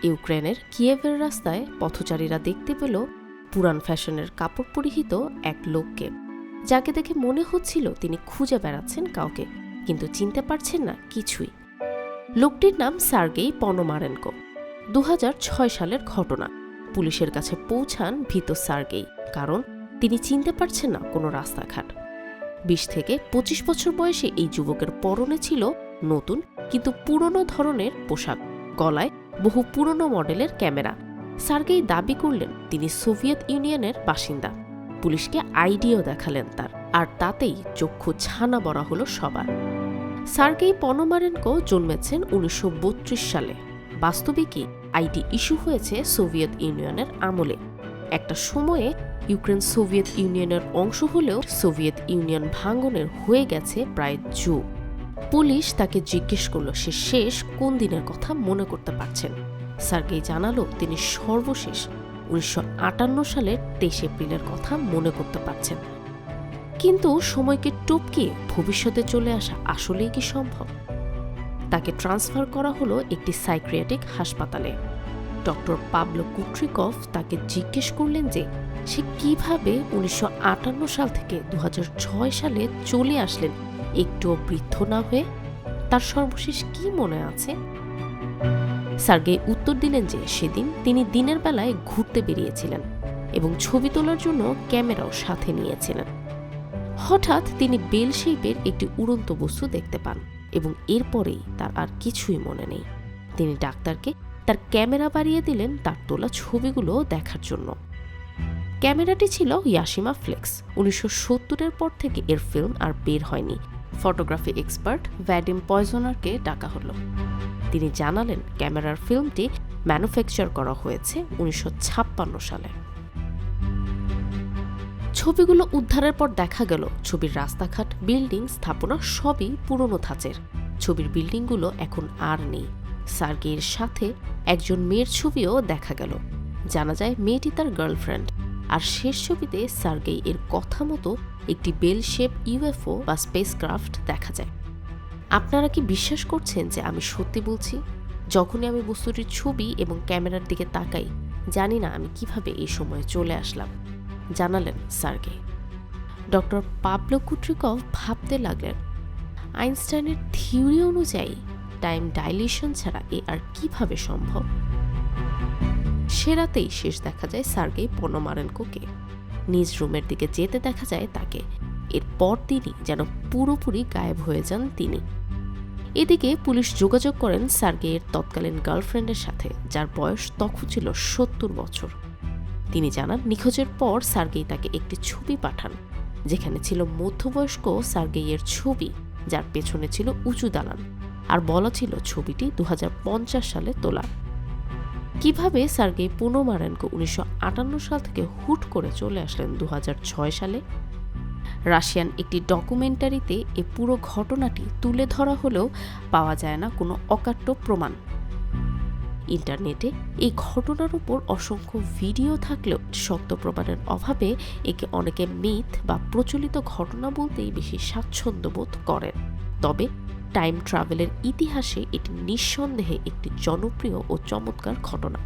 ইউক্রেনের কিয়েভের রাস্তায় পথচারীরা দেখতে পেল পুরান ফ্যাশনের কাপড় পরিহিত এক লোককে, যাকে দেখে মনে হচ্ছিল তিনি খুঁজে বেড়াচ্ছেন কাউকে, কিন্তু চিনতে পারছেন না কিছুই। লোকটির নাম সার্গেই পনোমারেনকো। 2006 সালের ঘটনা। পুলিশের কাছে পৌঁছান ভীত সার্গেই, কারণ তিনি চিনতে পারছেন না কোনো রাস্তাঘাট। 20 থেকে 25 বছর বয়সে এই যুবকের পরনে ছিল নতুন কিন্তু পুরনো ধরনের পোশাক, গলায় বহু পুরনো মডেলের ক্যামেরা। সার্গেই দাবি করলেন তিনি সোভিয়েত ইউনিয়নের বাসিন্দা। পুলিশকে আইডিও দেখালেন তার, আর তাতেই চক্ষু ছানা বড়া হলো সবার। সার্গেই পনোমারেনকো জন্মেছেন 1932 সালে। বাস্তবিকই আইডি ইস্যু হয়েছে সোভিয়েত ইউনিয়নের আমলে। একটা সময়ে ইউক্রেন সোভিয়েত ইউনিয়নের অংশ হলেও সোভিয়েত ইউনিয়ন ভাঙনের হয়ে গেছে প্রায় যুগ। পুলিশ তাকে জিজ্ঞেস করল সে শেষ কোন দিনের কথা মনে করতে পারছেন। সার্গেই জানালো তিনি সর্বশেষ 1958 সালের 23 এপ্রিলের কথা মনে করতে পারছেন। কিন্তু সময়কে টপকিয়ে ভবিষ্যতে চলে আসা আসলেই কি সম্ভব? তাকে ট্রান্সফার করা হলো একটি সাইকিয়াট্রিক হাসপাতালে। ডক্টর পাবলো কুট্রিকভ তাকে জিজ্ঞেস করলেন যে সে কিভাবে 1958 সাল থেকে 2006 সালে চলে আসলেন একটুও বৃদ্ধ না হয়ে। তার সর্বশেষ কি মনে আছে? সার্গেই উত্তর দিলেন যে সেদিন তিনি দিনের বেলায় ঘুরতে বেরিয়েছিলেন এবং ছবি তোলার জন্য ক্যামেরাও সাথে নিয়েছিলেন। হঠাৎ তিনি বেল শেপের একটি উড়ন্ত বস্তু দেখতে পান এবং এরপরেই তার আর কিছুই মনে নেই। তিনি ডাক্তারকে তার ক্যামেরা বাড়িয়ে দিলেন তার তোলা ছবিগুলো দেখার জন্য। ক্যামেরাটি ছিল ইয়াশিমা ফ্লেক্স। 1970-এর পর থেকে এর ফিল্ম আর বের হয়নি। ফটোগ্রাফি এক্সপার্ট ভ্যাডিম পয়জনারকে ডাকা হলো। তিনি জানালেন ক্যামেরার ফিল্মটি ম্যানুফ্যাকচার করা হয়েছে 1956 সালে। ছবিগুলো উদ্ধারের পর দেখা গেল ছবির রাস্তাঘাট, বিল্ডিং, স্থাপনা সবই পুরনো ধাঁচের। ছবির বিল্ডিংগুলো এখন আর নেই। সার্গেইয়ের সাথে একজন মেয়ের ছবিও দেখা গেল। জানা যায় মেয়েটি তার গার্লফ্রেন্ড। আর শেষ ছবিতে সার্গেই এর কথা মতো একটি বেল শেপ ইউএফও বা স্পেসক্রাফট দেখা যায়। আপনারা কি বিশ্বাস করছেন যে আমি সত্যি বলছি? যখনই আমি বস্তুটির ছবি এবং ক্যামেরার দিকে তাকাই, জানি না আমি কিভাবে এই সময়ে চলে আসলাম, জানালেন সার্গেই। ডক্টর পাবলো কুট্রিকভ ভাবতে লাগলেন, আইনস্টাইনের থিওরি অনুযায়ী টাইম ডাইলেশন ছাড়া এ আর কিভাবে সম্ভব? সে রাতেই শেষ দেখা যায় সার্গেই পনোমারেনকোকে। নিজ রুমের দিকে যেতে দেখা যায় তাকে। এরপর তিনি যেন পুরোপুরি গায়েব হয়ে যান তিনি। এদিকে পুলিশ যোগাযোগ করেন সার্গেইয়ের তৎকালীন গার্লফ্রেন্ডের সাথে, যার বয়স তখন ছিল 70 বছর। তিনি জানান নিখোঁজের পর সার্গেই তাকে একটি ছবি পাঠান, যেখানে ছিল মধ্যবয়স্ক সার্গেইয়ের ছবি, যার পেছনে ছিল উঁচু দালান, আর বলা ছিল ছবিটি 2050 সালে তোলা। কিভাবে সার্গেই পনোমারেনকো 1958 সাল থেকে হুট করে চলে আসলেন 2006 সালে? রাশিয়ান একটি ডকুমেন্টারিতে এ পুরো ঘটনাটি তুলে ধরা হলেও পাওয়া যায় না কোনো অকাট্য প্রমাণ। ইন্টারনেটে এই ঘটনার উপর অসংখ্য ভিডিও থাকলেও শক্ত প্রমাণের অভাবে একে অনেকে মিথ বা প্রচলিত ঘটনা বলতেই বেশি স্বাচ্ছন্দ্য বোধ করেন। তবে টাইম ট্রাভেলের ইতিহাসে এটি নিঃসন্দেহে একটি জনপ্রিয় ও চমৎকার ঘটনা।